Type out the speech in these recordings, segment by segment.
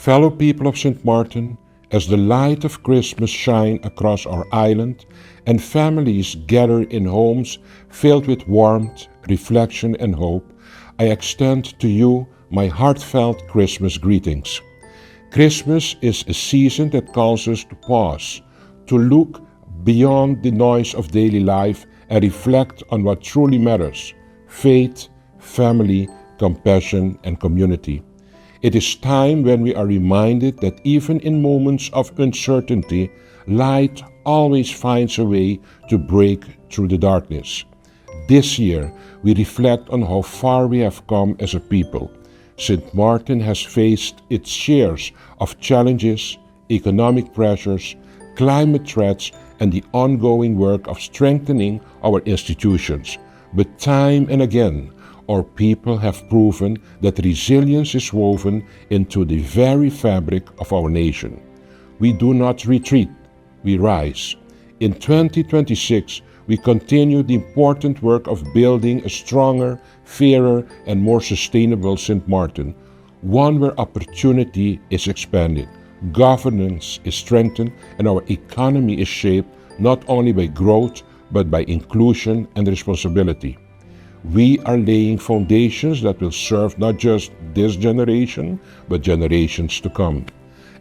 Fellow people of St. Martin, as the light of Christmas shine across our island and families gather in homes filled with warmth, reflection and hope, I extend to you my heartfelt Christmas greetings. Christmas is a season that calls us to pause, to look beyond the noise of daily life and reflect on what truly matters: faith, family, compassion, and community. It is time when we are reminded that even in moments of uncertainty, light always finds a way to break through the darkness. This year, we reflect on how far we have come as a people. St. Martin has faced its shares of challenges, economic pressures, climate threats, and the ongoing work of strengthening our institutions. But time and again, our people have proven that resilience is woven into the very fabric of our nation. We do not retreat, we rise. In 2026, we continue the important work of building a stronger, fairer, and more sustainable St. Martin, one where opportunity is expanded, governance is strengthened, and our economy is shaped not only by growth, but by inclusion and responsibility. We are laying foundations that will serve not just this generation, but generations to come.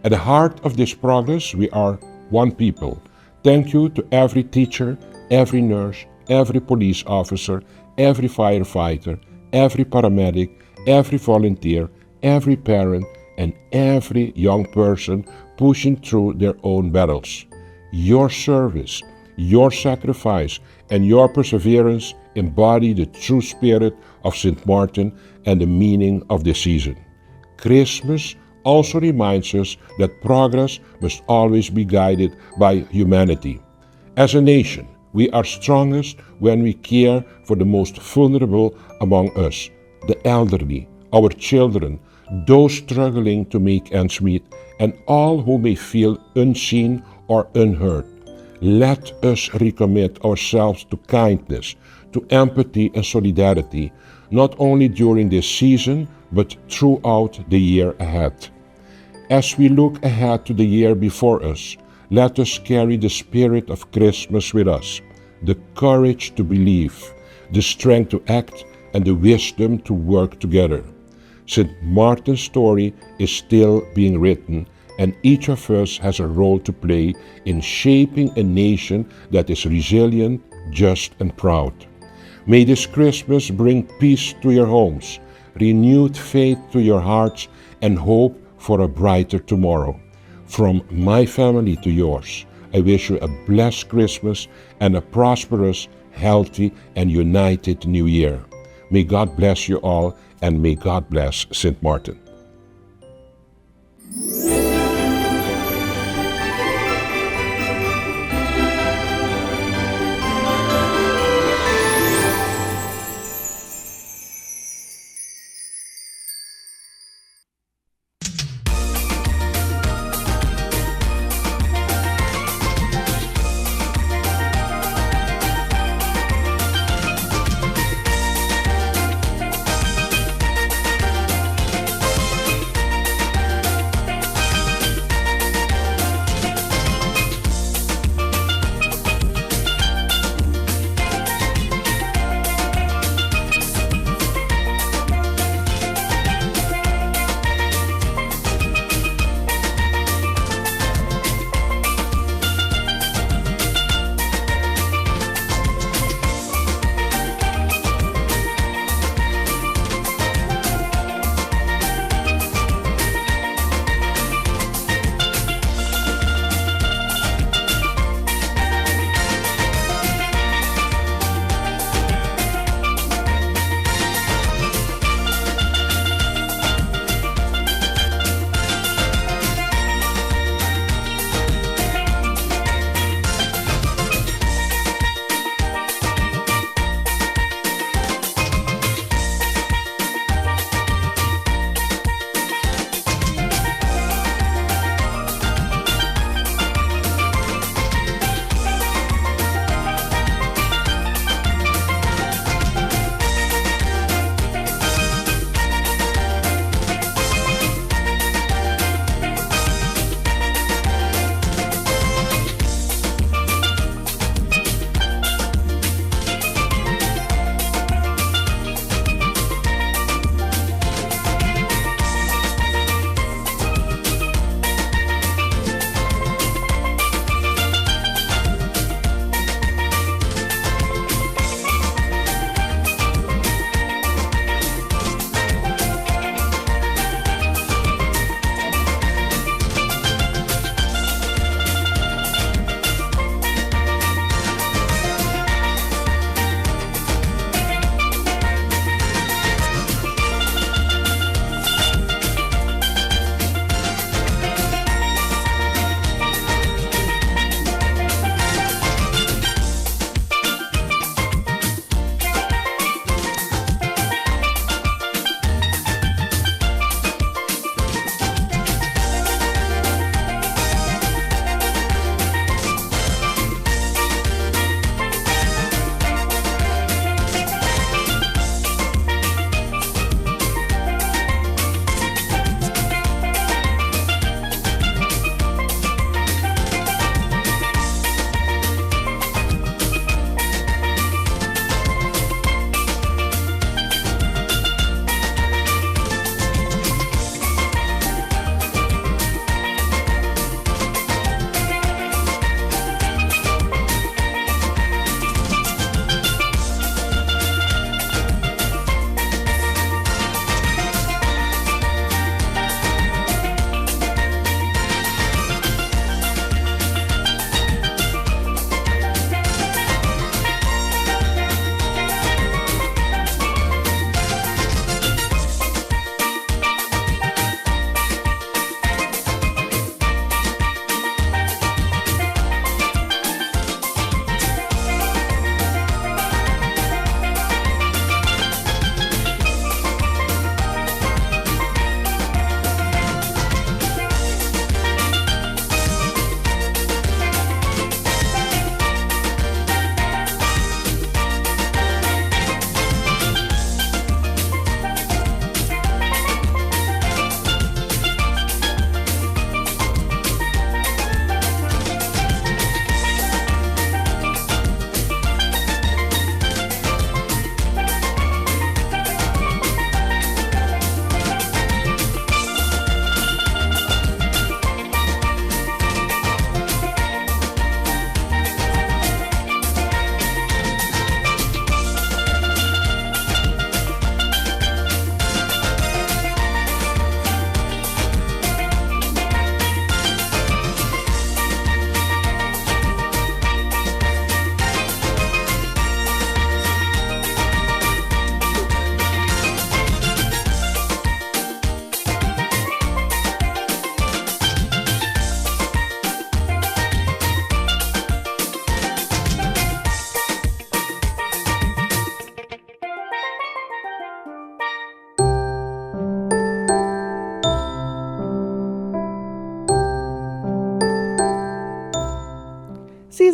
At the heart of this progress, we are one people. Thank you to every teacher, every nurse, every police officer, every firefighter, every paramedic, every volunteer, every parent, and every young person pushing through their own battles. Your service, your sacrifice, and your perseverance embody the true spirit of St. Martin and the meaning of this season. Christmas also reminds us that progress must always be guided by humanity. As a nation, we are strongest when we care for the most vulnerable among us, the elderly, our children, those struggling to make ends meet, and all who may feel unseen or unheard. Let us recommit ourselves to kindness, to empathy and solidarity, not only during this season, but throughout the year ahead. As we look ahead to the year before us, let us carry the spirit of Christmas with us, the courage to believe, the strength to act, and the wisdom to work together. St. Martin's story is still being written, and each of us has a role to play in shaping a nation that is resilient, just, and proud. May this Christmas bring peace to your homes, renewed faith to your hearts, and hope for a brighter tomorrow. From my family to yours, I wish you a blessed Christmas and a prosperous, healthy, and united New Year. May God bless you all, and may God bless St. Martin.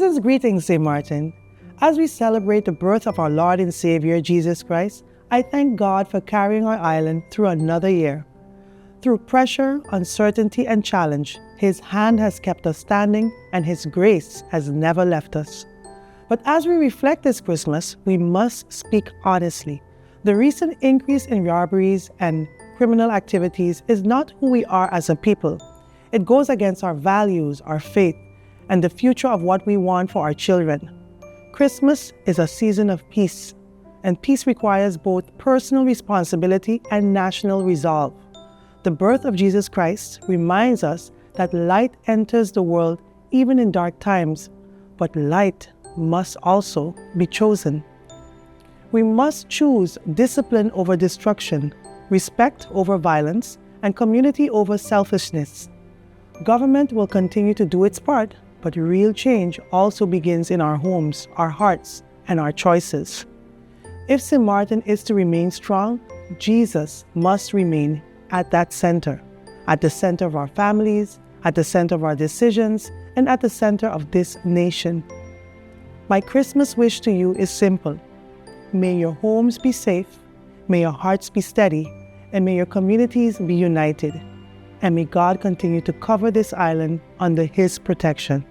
Season's greetings, St. Martin. As we celebrate the birth of our Lord and Savior, Jesus Christ, I thank God for carrying our island through another year. Through pressure, uncertainty, and challenge, His hand has kept us standing and His grace has never left us. But as we reflect this Christmas, we must speak honestly. The recent increase in robberies and criminal activities is not who we are as a people. It goes against our values, our faith, and the future of what we want for our children. Christmas is a season of peace, and peace requires both personal responsibility and national resolve. The birth of Jesus Christ reminds us that light enters the world even in dark times, but light must also be chosen. We must choose discipline over destruction, respect over violence, and community over selfishness. Government will continue to do its part, but real change also begins in our homes, our hearts, and our choices. If St. Martin is to remain strong, Jesus must remain at that center, at the center of our families, at the center of our decisions, and at the center of this nation. My Christmas wish to you is simple. May your homes be safe, may your hearts be steady, and may your communities be united. And may God continue to cover this island under His protection.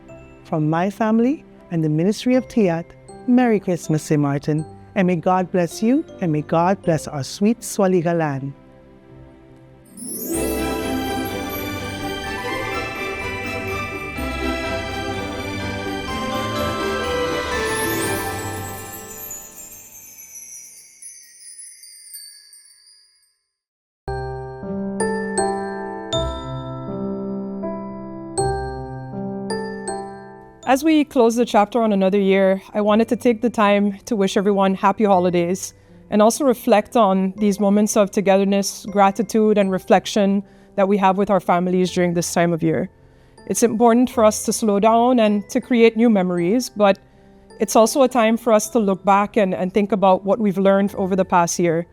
From my family and the Ministry of Tiat, Merry Christmas, St. Martin, and may God bless you, and may God bless our sweet Swaliga land. As we close the chapter on another year, I wanted to take the time to wish everyone happy holidays and also reflect on these moments of togetherness, gratitude, and reflection that we have with our families during this time of year. It's important for us to slow down and to create new memories, but it's also a time for us to look back and think about what we've learned over the past year.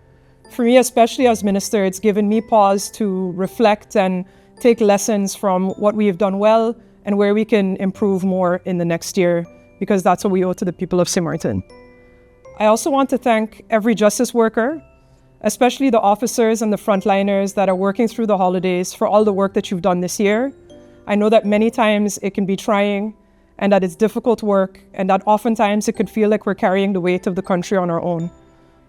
For me, especially as minister, it's given me pause to reflect and take lessons from what we have done well and where we can improve more in the next year, because that's what we owe to the people of St. Martin. I also want to thank every justice worker, especially the officers and the frontliners that are working through the holidays, for all the work that you've done this year. I know that many times it can be trying and that it's difficult work and that oftentimes it could feel like we're carrying the weight of the country on our own.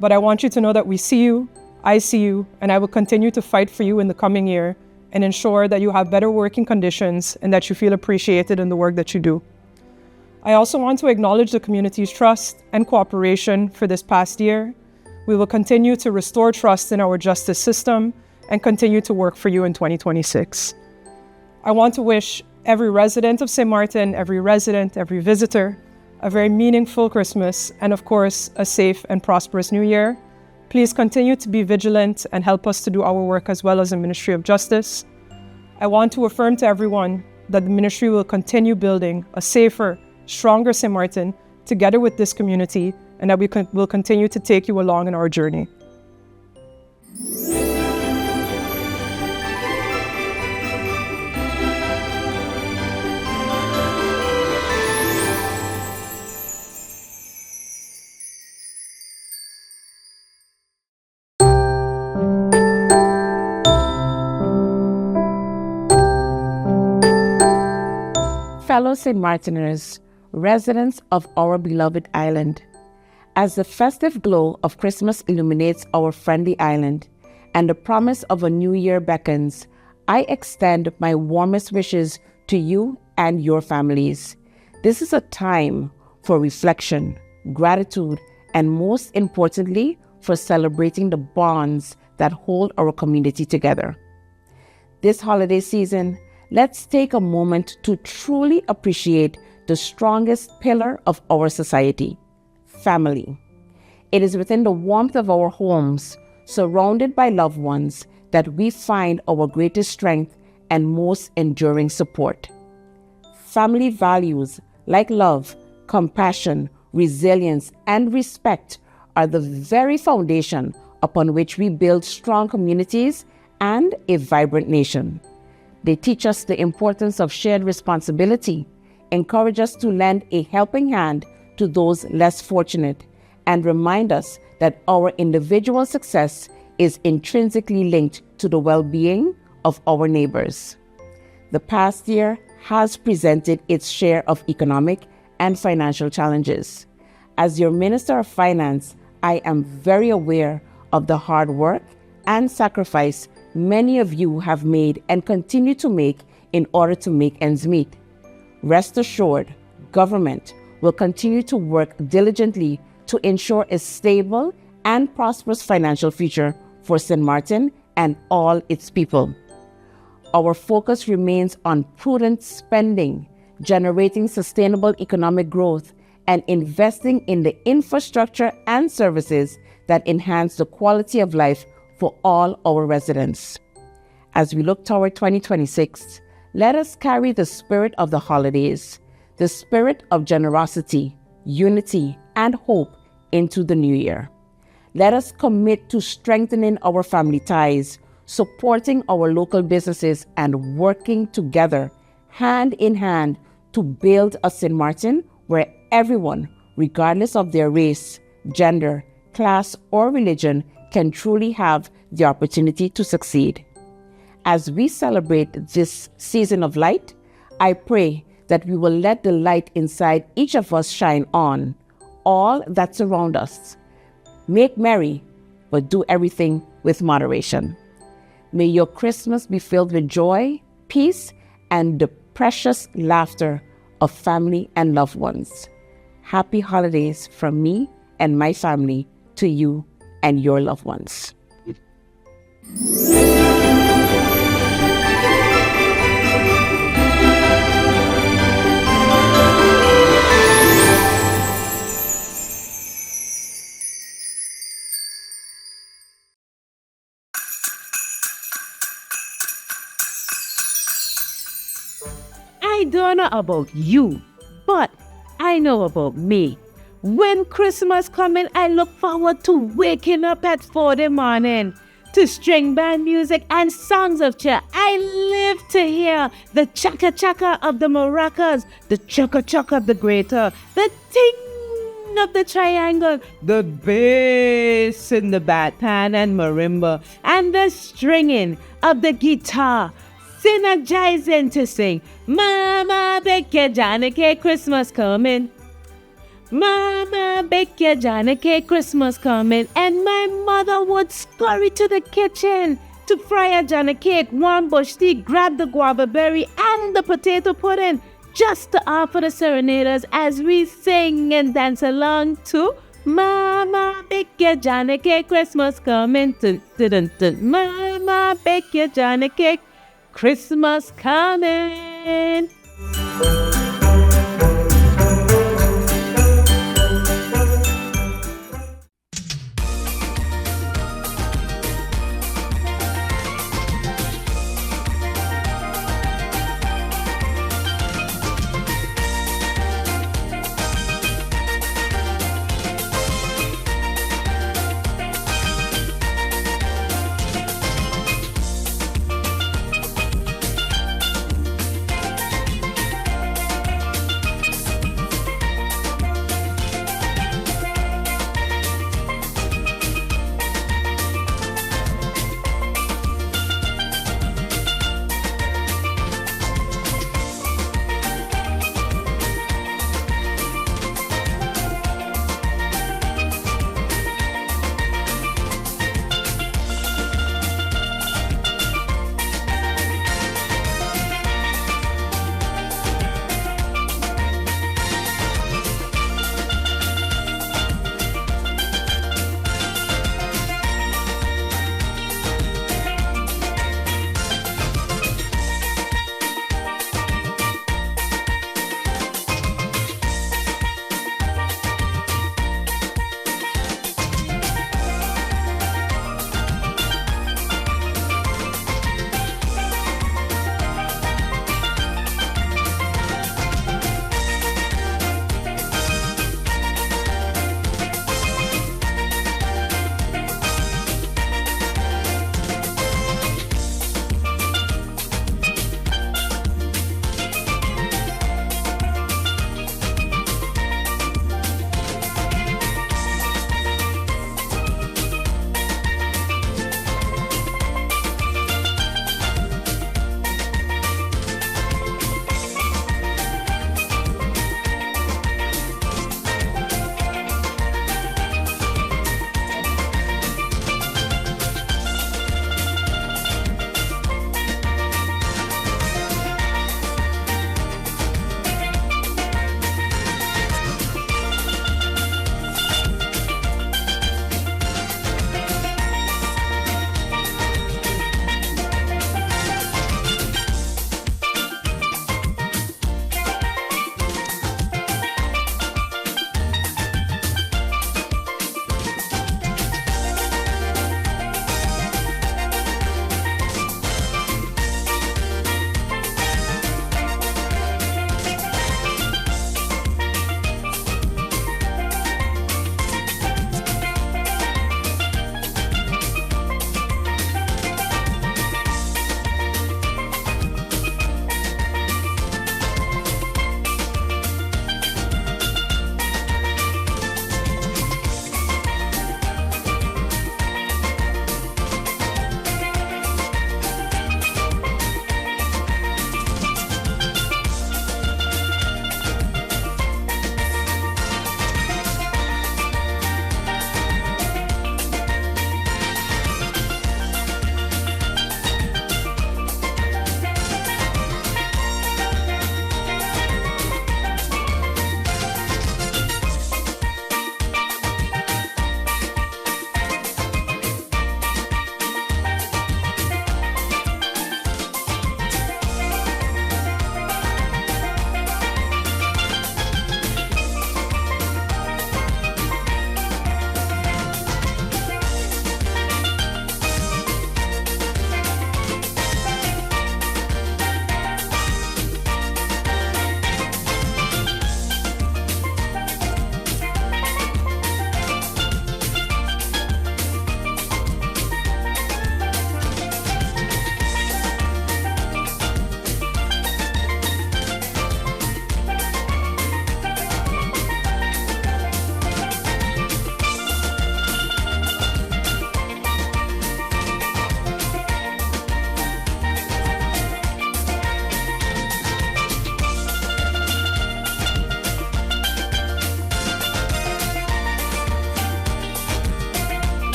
But I want you to know that we see you, I see you, and I will continue to fight for you in the coming year and ensure that you have better working conditions and that you feel appreciated in the work that you do. I also want to acknowledge the community's trust and cooperation for this past year. We will continue to restore trust in our justice system and continue to work for you in 2026. I want to wish every resident of St. Martin, every resident, every visitor, a very meaningful Christmas and of course, a safe and prosperous New Year. Please continue to be vigilant and help us to do our work as well as the Ministry of Justice. I want to affirm to everyone that the ministry will continue building a safer, stronger St. Martin together with this community, and that we will continue to take you along in our journey. Fellow St. Martiners, residents of our beloved island, as the festive glow of Christmas illuminates our friendly island and the promise of a new year beckons, I extend my warmest wishes to you and your families. This is a time for reflection, gratitude, and most importantly, for celebrating the bonds that hold our community together. This holiday season, let's take a moment to truly appreciate the strongest pillar of our society, family. It is within the warmth of our homes, surrounded by loved ones, that we find our greatest strength and most enduring support. Family values like love, compassion, resilience, and respect are the very foundation upon which we build strong communities and a vibrant nation. They teach us the importance of shared responsibility, encourage us to lend a helping hand to those less fortunate, and remind us that our individual success is intrinsically linked to the well-being of our neighbors. The past year has presented its share of economic and financial challenges. As your Minister of Finance, I am very aware of the hard work and sacrifice many of you have made and continue to make in order to make ends meet. Rest assured, government will continue to work diligently to ensure a stable and prosperous financial future for St. Martin and all its people. Our focus remains on prudent spending, generating sustainable economic growth, and investing in the infrastructure and services that enhance the quality of life for all our residents. As we look toward 2026, let us carry the spirit of the holidays, the spirit of generosity, unity, and hope into the new year. Let us commit to strengthening our family ties, supporting our local businesses, and working together, hand in hand, to build a St. Martin where everyone, regardless of their race, gender, class, or religion, can truly have the opportunity to succeed. As we celebrate this season of light, I pray that we will let the light inside each of us shine on all that surround us. Make merry, but do everything with moderation. May your Christmas be filled with joy, peace, and the precious laughter of family and loved ones. Happy holidays from me and my family to you and your loved ones. I don't know about you, but I know about me. When Christmas coming, I look forward to waking up at 4 in the morning to string band music and songs of cheer. I live to hear the chaka chaka of the maracas, the chaka chaka of the greater, the ting of the triangle, the bass in the baton and marimba, and the stringing of the guitar. Synergizing to sing, Mama, bake your Johnny cake, Christmas coming. Mama, bake your Johnny cake, Christmas coming. And my mother would scurry to the kitchen to fry a Johnny cake, warm bush tea, grab the guava berry and the potato pudding, just to offer the serenaders as we sing and dance along to Mama, bake your Johnny cake, Christmas coming. Dun, dun, dun, dun. Mama, bake your Johnny cake, Christmas coming.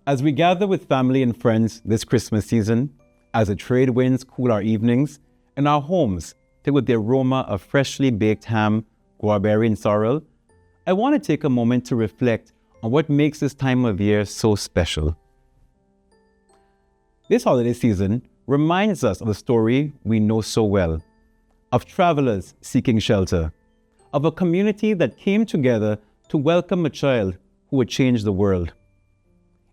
As we gather with family and friends this Christmas season, as the trade winds cool our evenings, and our homes filled with the aroma of freshly baked ham, guarberry, and sorrel, I want to take a moment to reflect on what makes this time of year so special. This holiday season reminds us of a story we know so well, of travelers seeking shelter, of a community that came together to welcome a child who would change the world.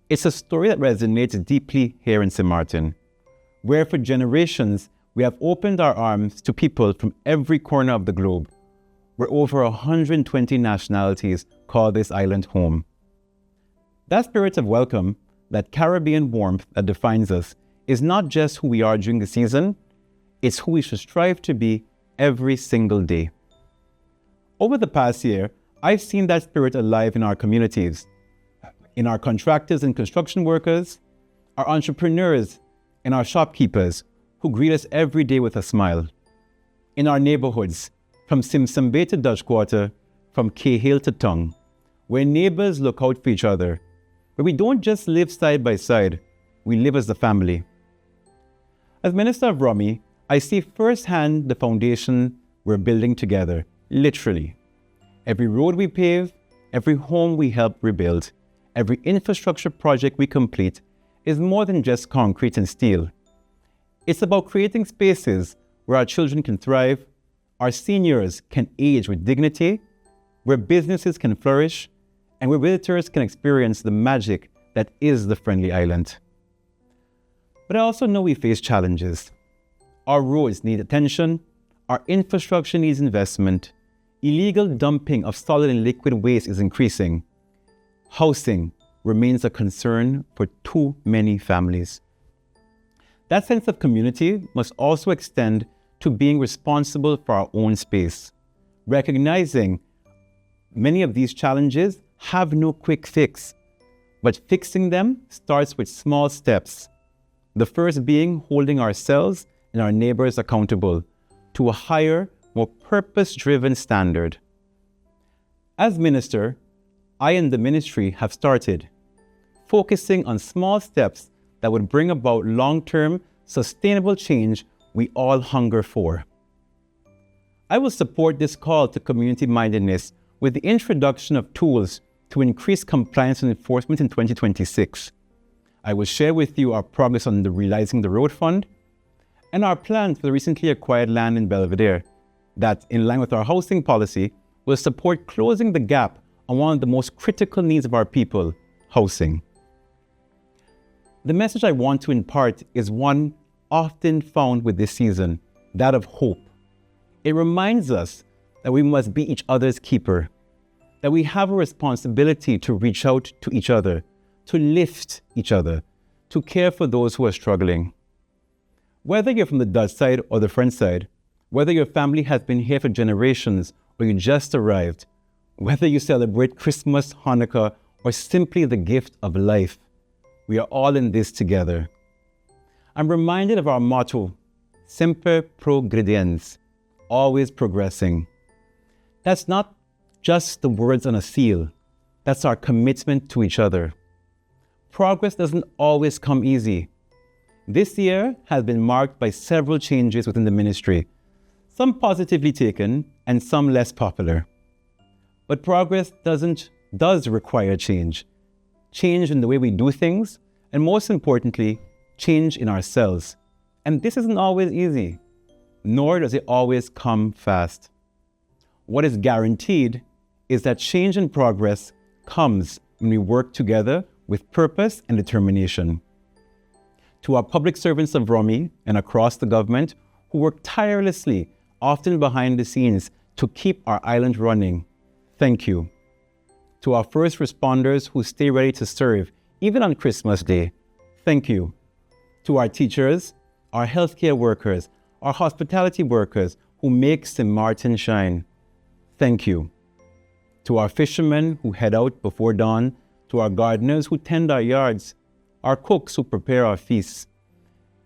It's a story that resonates deeply here in St. Martin, where for generations we have opened our arms to people from every corner of the globe, where over 120 nationalities call this island home. That spirit of welcome, that Caribbean warmth that defines us, is not just who we are during the season, it's who we should strive to be every single day. Over the past year, I've seen that spirit alive in our communities, in our contractors and construction workers, our entrepreneurs, and our shopkeepers who greet us every day with a smile. In our neighborhoods, from Simpson Bay to Dutch Quarter, from Cahill to Tongue, where neighbors look out for each other, where we don't just live side by side, we live as a family. As Minister of Rummy, I see firsthand the foundation we're building together, literally. Every road we pave, every home we help rebuild, every infrastructure project we complete is more than just concrete and steel. It's about creating spaces where our children can thrive, our seniors can age with dignity, where businesses can flourish, and where visitors can experience the magic that is the Friendly Island. But I also know we face challenges. Our roads need attention, our infrastructure needs investment, illegal dumping of solid and liquid waste is increasing. Housing remains a concern for too many families. That sense of community must also extend to being responsible for our own space, recognizing many of these challenges have no quick fix, but fixing them starts with small steps. The first being holding ourselves and our neighbors accountable to a higher, more purpose-driven standard. As minister, I and the ministry have started focusing on small steps that would bring about long-term, sustainable change we all hunger for. I will support this call to community-mindedness with the introduction of tools to increase compliance and enforcement in 2026. I will share with you our progress on the Realizing the Road Fund and our plans for the recently acquired land in Belvedere that, in line with our housing policy, will support closing the gap on one of the most critical needs of our people, housing. The message I want to impart is one often found with this season, that of hope. It reminds us that we must be each other's keeper, that we have a responsibility to reach out to each other, to lift each other, to care for those who are struggling. Whether you're from the Dutch side or the French side, whether your family has been here for generations or you just arrived, whether you celebrate Christmas, Hanukkah, or simply the gift of life, we are all in this together. I'm reminded of our motto, Semper Progrediens, always progressing. That's not just the words on a seal. That's our commitment to each other. Progress doesn't always come easy. This year has been marked by several changes within the ministry, some positively taken and some less popular. But progress does require change. Change in the way we do things, and most importantly, change in ourselves. And this isn't always easy, nor does it always come fast. What is guaranteed is that change and progress comes when we work together with purpose and determination. To our public servants of Rummy and across the government who work tirelessly, often behind the scenes, to keep our island running, thank you. To our first responders who stay ready to serve, even on Christmas Day, thank you. To our teachers, our healthcare workers, our hospitality workers who make St. Martin shine, thank you. To our fishermen who head out before dawn, to our gardeners who tend our yards, our cooks who prepare our feasts,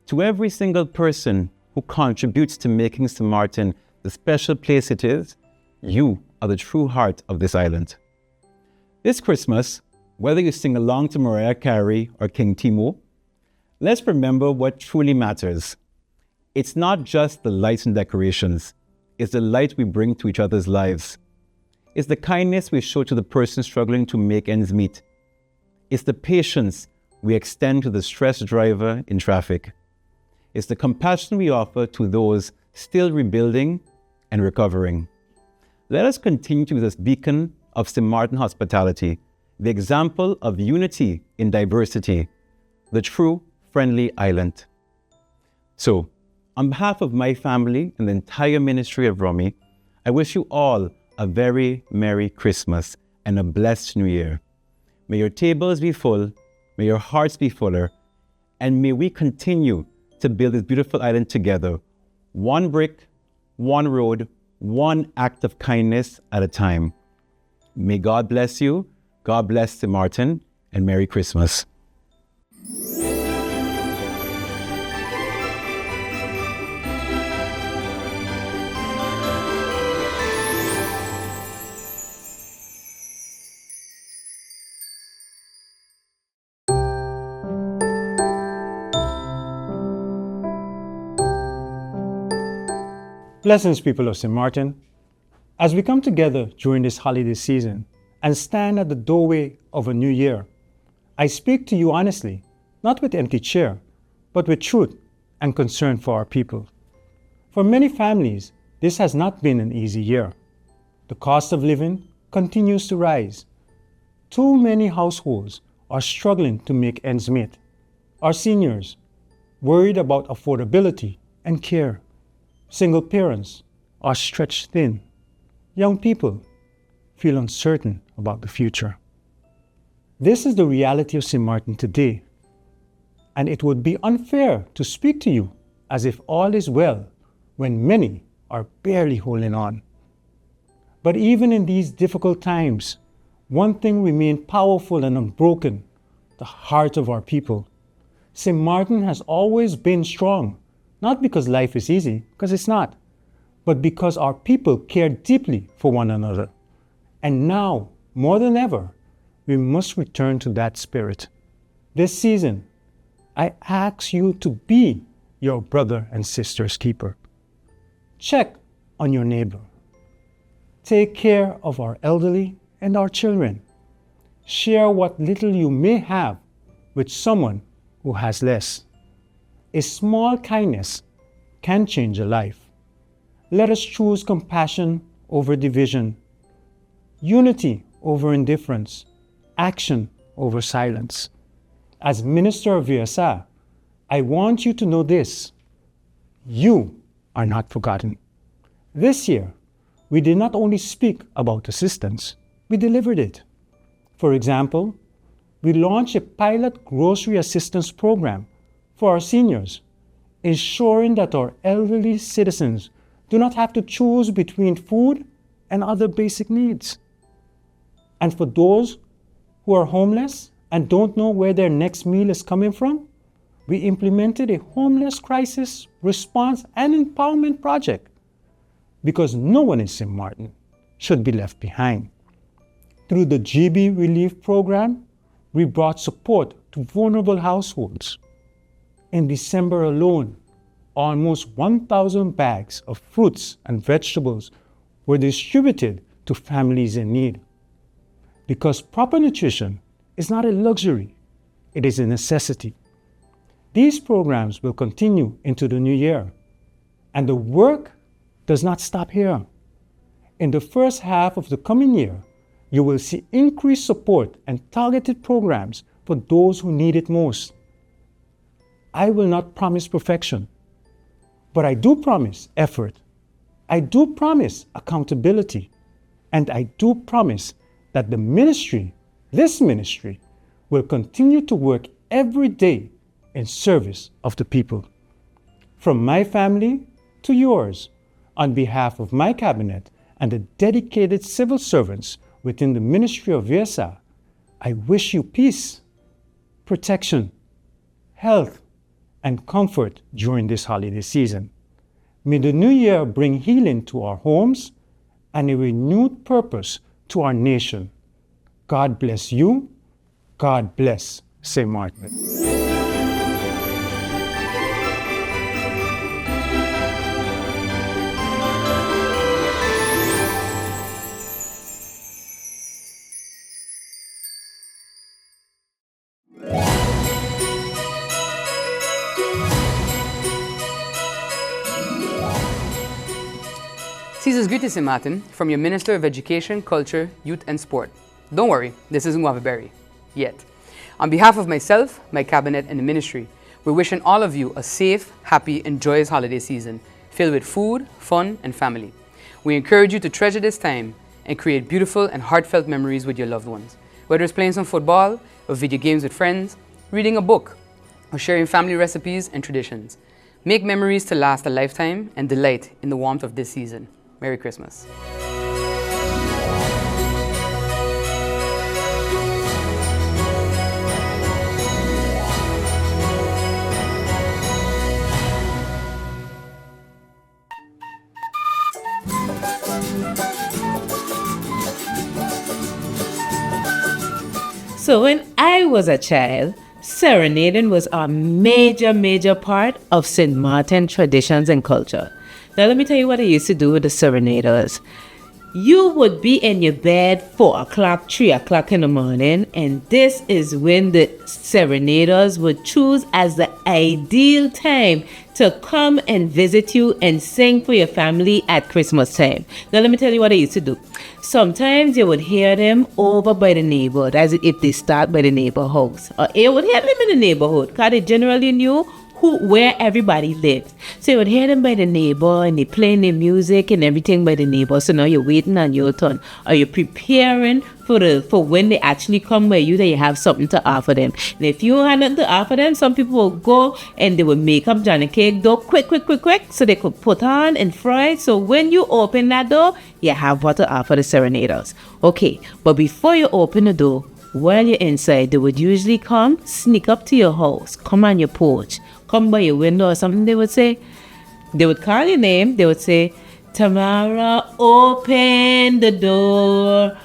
to every single person who contributes to making St. Martin the special place it is, you are the true heart of this island. This Christmas, Whether you sing along to Mariah Carey or King Timo, let's remember what truly matters. It's not just the lights and decorations. It's the light we bring to each other's lives. It's the kindness we show to the person struggling to make ends meet. It's the patience we extend to the stressed driver in traffic. It's the compassion we offer to those still rebuilding and recovering. Let us continue to be this beacon of St. Martin hospitality, the example of unity in diversity, the true friendly island. So, on behalf of my family and the entire ministry of Romy, I wish you all a very Merry Christmas and a blessed New Year. May your tables be full, may your hearts be fuller, and may we continue to build this beautiful island together, one brick, one road, one act of kindness at a time. May God bless you, God bless St. Martin, and Merry Christmas. Blessings, people of St. Martin. As we come together during this holiday season and stand at the doorway of a new year, I speak to you honestly, not with empty chair, but with truth and concern for our people. For many families, this has not been an easy year. The cost of living continues to rise. Too many households are struggling to make ends meet. Our seniors, worried about affordability and care. Single parents are stretched thin. Young people feel uncertain about the future. This is the reality of St. Martin today, and it would be unfair to speak to you as if all is well when many are barely holding on. But even in these difficult times, one thing remains powerful and unbroken: the heart of our people. St. Martin has always been strong, not because life is easy, because it's not, but because our people care deeply for one another. And now, more than ever, we must return to that spirit. This season, I ask you to be your brother and sister's keeper. Check on your neighbor. Take care of our elderly and our children. Share what little you may have with someone who has less. A small kindness can change a life. Let us choose compassion over division, unity over indifference, action over silence. As minister of VSA, I want you to know this: you are not forgotten. This year, we did not only speak about assistance, we delivered it. For example, we launched a pilot grocery assistance program for our seniors, ensuring that our elderly citizens do not have to choose between food and other basic needs. And for those who are homeless and don't know where their next meal is coming from, we implemented a homeless crisis response and empowerment project, because no one in St. Martin should be left behind. Through the GB Relief Program, we brought support to vulnerable households. In December alone, almost 1,000 bags of fruits and vegetables were distributed to families in need. Because proper nutrition is not a luxury, it is a necessity. These programs will continue into the new year, and the work does not stop here. In the first half of the coming year, you will see increased support and targeted programs for those who need it most. I will not promise perfection, but I do promise effort. I do promise accountability, and I do promise that the ministry, this ministry, will continue to work every day in service of the people. From my family to yours, on behalf of my cabinet and the dedicated civil servants within the Ministry of VSA, I wish you peace, protection, health, and comfort during this holiday season. May the new year bring healing to our homes and a renewed purpose to our nation. God bless you, God bless St. Martin. Caesar's greetings, St. Martin, from your Minister of Education, Culture, Youth and Sport. Don't worry, this isn't Guavaberry. Yet. On behalf of myself, my cabinet and the ministry, we're wishing all of you a safe, happy and joyous holiday season, filled with food, fun and family. We encourage you to treasure this time and create beautiful and heartfelt memories with your loved ones. Whether it's playing some football, or video games with friends, reading a book, or sharing family recipes and traditions. Make memories to last a lifetime and delight in the warmth of this season. Merry Christmas. So when I was a child, serenading was a major part of St. Martin traditions and culture. Now let me tell you what I used to do with the serenaders. You would be in your bed 4 o'clock, 3 o'clock in the morning, and this is when the serenaders would choose as the ideal time to come and visit you and sing for your family at Christmas time. Now let me tell you what I used to do. Sometimes you would hear them over by the neighborhood, as if they start by the neighbor house. Or you would hear them in the neighborhood, because they generally knew where everybody lives. So you would hear them by the neighbor and they playing their music and everything by the neighbor. So now you're waiting on your turn. Or you're preparing for when they actually come by you, that you have something to offer them. And if you had nothing to offer them, some people will go and they will make up Johnny cake dough quick, so they could put on and fry. So when you open that door, you have what to offer the serenaders. Okay, but before you open the door, while you're inside, they would usually come, sneak up to your house, come on your porch, come by your window or something. They would say, they would call your name. They would say, Tamara, open the door,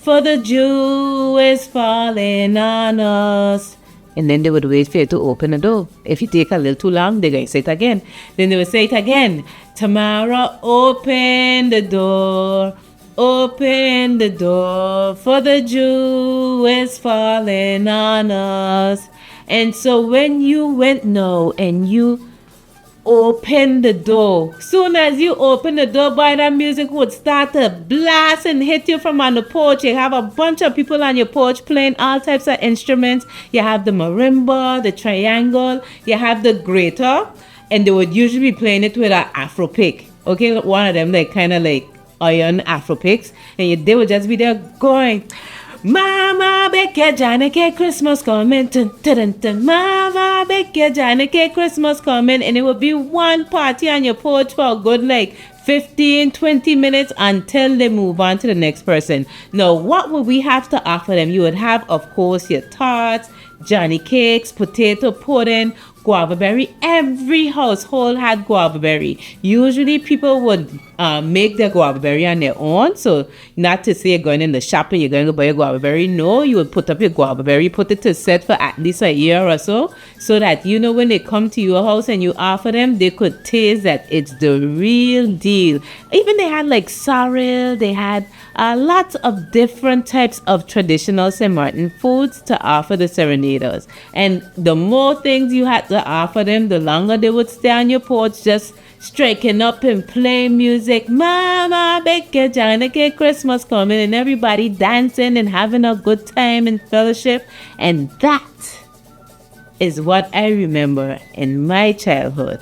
for the Jew is falling on us. And then they would wait for you to open the door. If you take a little too long, they're going to say it again. Then they would say it again, Tamara, open the door, for the Jew is falling on us. And so when you went now and you opened the door, soon as you open the door, boy, that music would start to blast and hit you from on the porch. You have a bunch of people on your porch playing all types of instruments. You have the marimba, the triangle, you have the grater, and they would usually be playing it with an Afro pick. Okay, one of them like kind of like iron Afro picks, and they would just be there going, Mama, bake your Johnny cake, Christmas coming. Dun, dun, dun, dun. Mama, bake your Johnny cake, Christmas coming. And it would be one party on your porch for a good 15-20 minutes until they move on to the next person. Now, what would we have to offer them? You would have, of course, your tarts, Johnny cakes, potato pudding, guava berry. Every household had guava berry. Usually people would make their guava berry on their own. So not to say you're going in the shop and you're going to buy a guava berry. No, you would put up your guava berry, put it to set for at least a year or so that, when they come to your house and you offer them, they could taste that it's the real deal. Even they had sorrel, they had lots of different types of traditional St. Martin foods to offer the serenaders. And the more things you had to offer them, the longer they would stay on your porch just striking up and playing music. Mama, bake your Johnny cake, Christmas coming, and everybody dancing and having a good time and fellowship. And that is what I remember in my childhood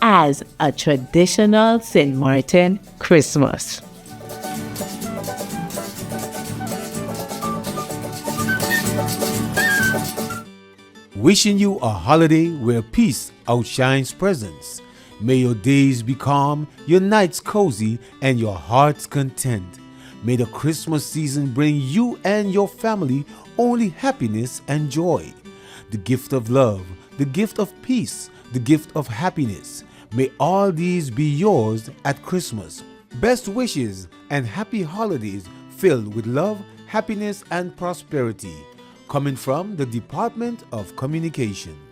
as a traditional St. Martin Christmas. Wishing you a holiday where peace outshines presence. May your days be calm, your nights cozy, and your hearts content. May the Christmas season bring you and your family only happiness and joy. The gift of love, the gift of peace, the gift of happiness. May all these be yours at Christmas. Best wishes and happy holidays filled with love, happiness, and prosperity, coming from the Department of Communications.